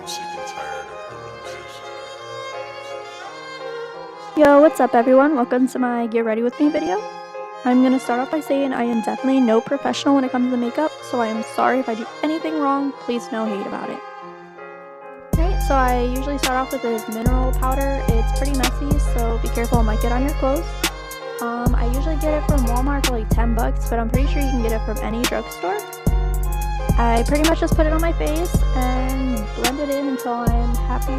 sick and tired of hallucinations. Yo, what's up everyone? Welcome to my Get Ready With Me video. I'm going to start off by saying I am definitely no professional when it comes to makeup, so I am sorry if I do anything wrong. Please no hate about it. Alright, so I usually start off with this mineral powder. It's pretty messy, so be careful, it might get on your clothes. I usually get it from Walmart for like 10 bucks, but I'm pretty sure you can get it from any drugstore. I pretty much just put it on my face and blend it in until I am happy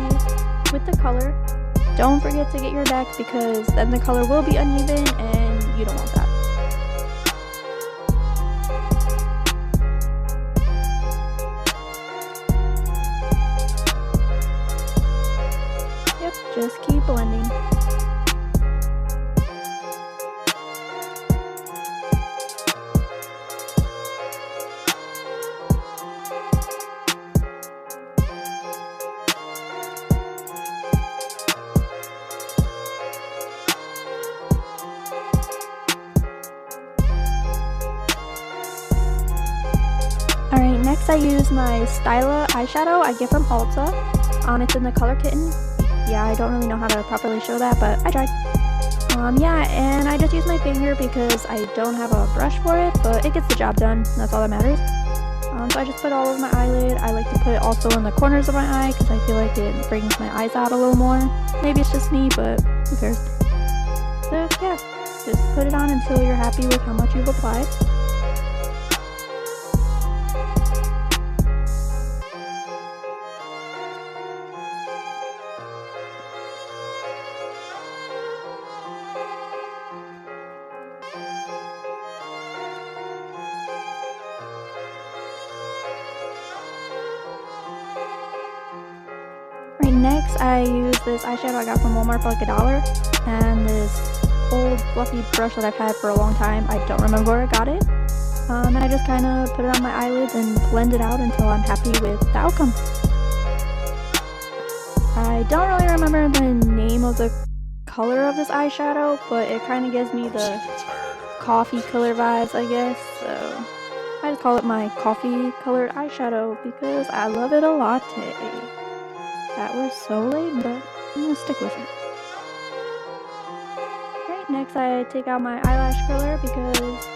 with the color. Don't forget to get your neck because then the color will be uneven and you don't want that. Yep, just keep blending. Alright, next I use my Stila eyeshadow I get from Ulta. It's in the color Kitten. Yeah, I don't really know how to properly show that, but I tried. Yeah, and I just use my finger because I don't have a brush for it, but it gets the job done. That's all that matters. So I just put it all over my eyelid. I like to put it also in the corners of my eye because I feel like it brings my eyes out a little more. Maybe it's just me, but who cares? So yeah, just put it on until you're happy with how much you've applied. Right, next I use this eyeshadow I got from Walmart for like $1 and this old fluffy brush that I've had for a long time. I don't remember where I got it. And I just kind of put it on my eyelids and blend it out until I'm happy with the outcome. I don't really remember the name of the color of this eyeshadow, but it kind of gives me the coffee color vibes, I guess. So I just call it my coffee colored eyeshadow because I love it a latte. That was so lame, but I'm gonna stick with it. Alright, next I take out my eyelash curler because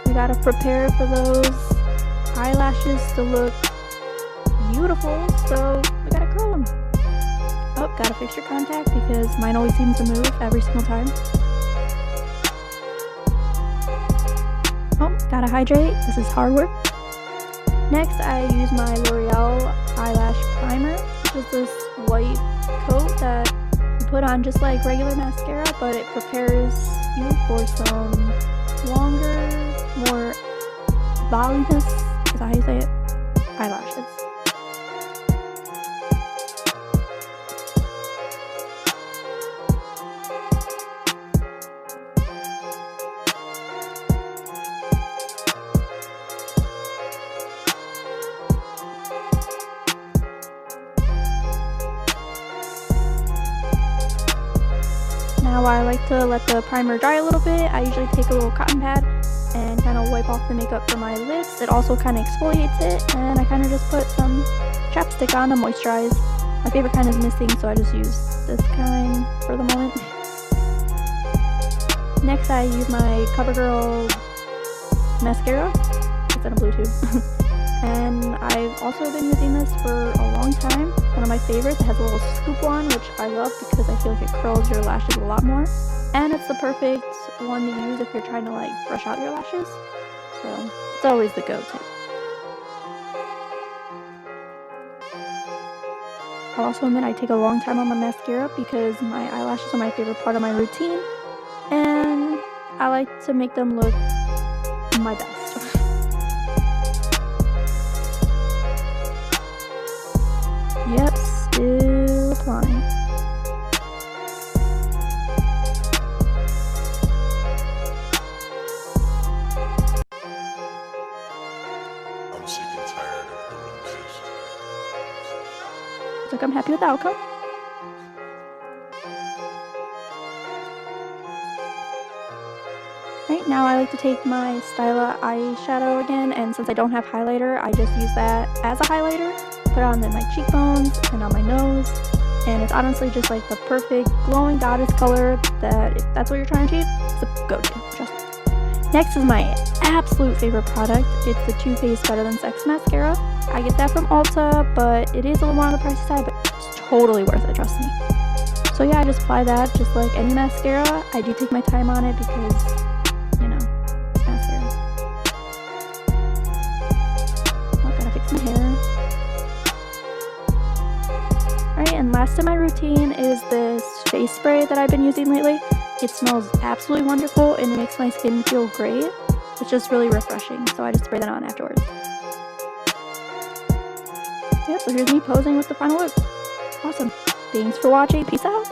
we gotta prepare for those eyelashes to look beautiful, so we gotta curl them. Oh, gotta fix your contact because mine always seems to move every single time. Oh, gotta hydrate. This is hard work. Next, I use my Loreal eyelash primer, which is this white coat that you put on just like regular mascara, but it prepares you for some longer, more voluminous, is that how you say it? Eyelashes. Now I like to let the primer dry a little bit. I usually take a little cotton pad and kind of wipe off the makeup from my lips. It also kind of exfoliates it, and I kind of just put some chapstick on to moisturize. My favorite kind is missing, so I just use this kind for the moment. Next I use my Covergirl mascara. It's in a blue tube. And I've also been using this for a long time. One of my favorites. It has a little scoop on, which I love because I feel like it curls your lashes a lot more. And it's the perfect one to use if you're trying to like brush out your lashes. So it's always the go-to. I'll also admit I take a long time on my mascara because my eyelashes are my favorite part of my routine. And I like to make them look my best. Yep, still applying. I'm sick and tired of hallucinations. Looks like I'm happy with the outcome. Right, now I like to take my Stila eyeshadow again, and since I don't have highlighter, I just use that as a highlighter. put it on my cheekbones and on my nose, and it's honestly just like the perfect glowing goddess color that, if that's what you're trying to achieve, it's a go-to, trust me. Next is my absolute favorite product. It's the Too Faced Better Than Sex mascara. I get that from Ulta, but it is a little more on the pricey side, but it's totally worth it, trust me. So yeah, I just apply that just like any mascara. I do take my time on it because, you know, it's mascara. Oh, gotta fix my hair. Alright, and last in my routine is this face spray that I've been using lately. It smells absolutely wonderful and it makes my skin feel great. It's just really refreshing, so I just spray that on afterwards. Yeah, so here's me posing with the final look. Awesome. Thanks for watching. Peace out.